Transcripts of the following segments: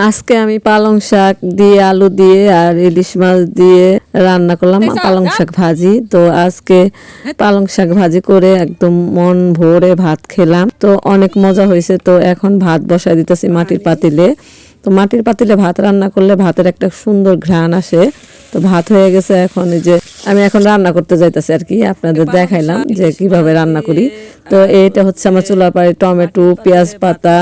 আজকে আমি পালং শাক দিয়ে আলু দিয়ে আর ইলিশ মাছ দিয়ে রান্না করলাম পালং শাক ভাজি। তো আজকে পালং শাক ভাজি করে একদম মন ভরে ভাত খেলাম, তো অনেক মজা হয়েছে। তো এখন ভাত বসাই দিতেছি মাটির পাতিলে। তো মাটির পাতিলে ভাত রান্না করলে ভাতের একটা সুন্দর ঘ্রাণ আসে। তো ভাত হয়ে গেছে, এখন এই যে আমি এখন রান্না করতে যাইতেছি আর কি, আপনাদের দেখাইলাম যে কিভাবে রান্না করি। তো এটা হচ্ছে আমার চুলার পাড়ে টমেটো, পেঁয়াজ পাতা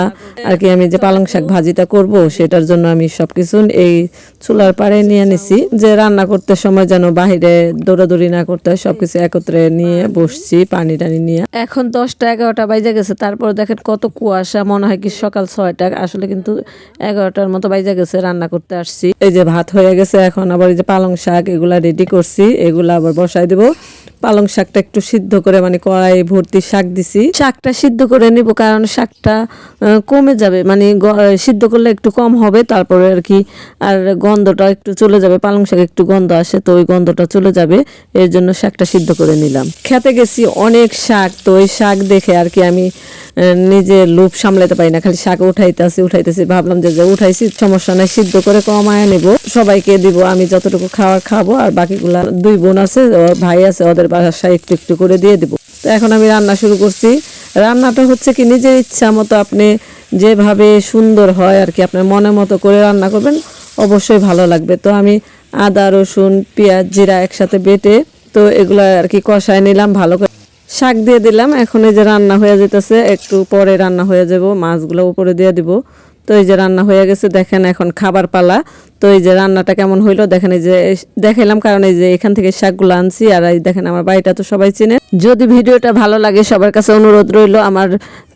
আর কি, আমি যে পালং শাক ভাজিটা করব সেটার জন্য আমি সবকিছু এই চুলার পাড়ে নিয়ে নিছি, যে রান্না করতে সময় যেন বাহিরে দৌড়াদৌড়ি না করতে হয়। সবকিছু একত্রে নিয়ে বসছি পানি টানি নিয়ে। এখন 10টা 11টা বাজে গেছে, তারপর দেখেন কত কুয়াশা, মনে হয় কি সকাল 6টা, আসলে কিন্তু 11টার মতো বাজে গেছে। রান্না করতে আসছি, এই যে ভাত হয়ে গেছে, এখন আবার এই যে পালং শাক এগুলা রেডি করছি, এগুলা আবার বসাই দেবো। পালং শাকটা একটু সিদ্ধ করে মানে কড়াই ভর্তি শাক দিছি, শাকটা সিদ্ধ করে নিব কারণ শাকটা কমে যাবে, মানে সিদ্ধ করলে একটু কম হবে, তারপরে আর কি আর গন্ধটা একটু চলে যাবে। পালং শাক একটু গন্ধ আসে, তো ওই গন্ধটা চলে যাবে, এর জন্য শাকটা সিদ্ধ করে নিলাম। খেতে গেছি অনেক শাক, তো ওই শাক দেখে আর কি আমি নিজে লোভ সামলাতে পারি না, খালি শাক উঠাইতেছি। ভাবলাম যে উঠাইছি সমস্যা নাই, সিদ্ধ করে কমায় নেব, সবাইকে দিব, আমি যতটুকু খাবো আর বাকিগুলা 2 বোন আছে, ভাই আছে, ওদের বাসায় একটু একটু করে দিয়ে দিব। তো এখন আমি রান্না শুরু করছি। রান্নাটা হচ্ছে কি নিজের ইচ্ছা মতো আপনি যেভাবে সুন্দর হয় আর কি, আপনার মনের মতো করে রান্না করবেন, অবশ্যই ভালো লাগবে। তো আমি আদা রসুন পেঁয়াজ জিরা একসাথে বেটে তো এগুলা আর কি কষায় নিলাম ভালো করে, শাক দিয়ে দিলাম। এখন এই যে রান্না হয়ে যেতেছে, একটু পরে রান্না হয়ে যাব, মাছগুলো উপরে দিয়ে দিব। তো এই যে রান্না হয়ে গেছে, দেখেন এখন খাবার পালা। তো এই যে রান্নাটা কেমন হইলো দেখেন, এই যে দেখাইলাম কারণ এই যে এখান থেকে শাকগুলো আনছি। আর এই দেখেন আমার বাড়িটা তো সবাই চিনে। যদি ভিডিওটা ভালো লাগে সবার কাছে অনুরোধ রইল আমার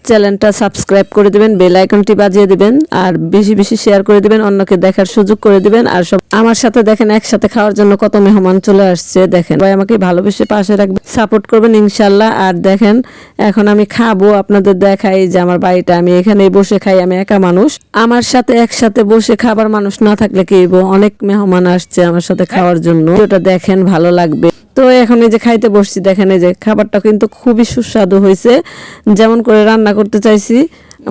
চ্যানেলটা সাবস্ক্রাইব করে দিবেন, বেল আইকনটি বাজিয়ে দিবেন, আর বেশি বেশি শেয়ার করে দিবেন, অন্যকে দেখার সুযোগ করে দিবেন। আর সব আমার সাথে দেখেন একসাথে খাওয়ার জন্য কত মেহমান চলে আসছে, দেখেন ভাই আমাকে ভালোবেসে পাশে রাখবেন, সাপোর্ট করবেন ইনশাল্লাহ। আর দেখেন এখন আমি খাবো, আপনাদের দেখাই যে আমার বাড়িটা, আমি এখানেই বসে খাই, আমি একা মানুষ, আমার সাথে একসাথে বসে খাবার মানুষ না থাকলে কি অনেক মেহমান আসছে আমার সাথে খাওয়ার জন্য, ওটা দেখেন ভালো লাগবে। তো এখন এই যে খাইতে বসছি, দেখেন এই যে খাবারটা কিন্তু খুবই সুস্বাদু হয়েছে, যেমন করে রান্না করতে চাইছি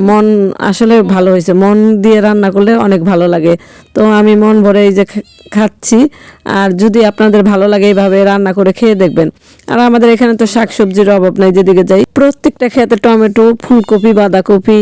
মন আসলে ভালো হয়েছে, মন দিয়ে রান্না করলে অনেক ভালো লাগে। তো আমি মন ভরে এই যে খাচ্ছি। আর যদি আপনাদের ভালো লাগে এইভাবে রান্না করে খেয়ে দেখবেন। আর আমাদের এখানে তো শাকসবজির অভাব নাই, যেদিকে যাই প্রত্যেকটা খেতে টমেটো ফুলকপি বাঁধাকপি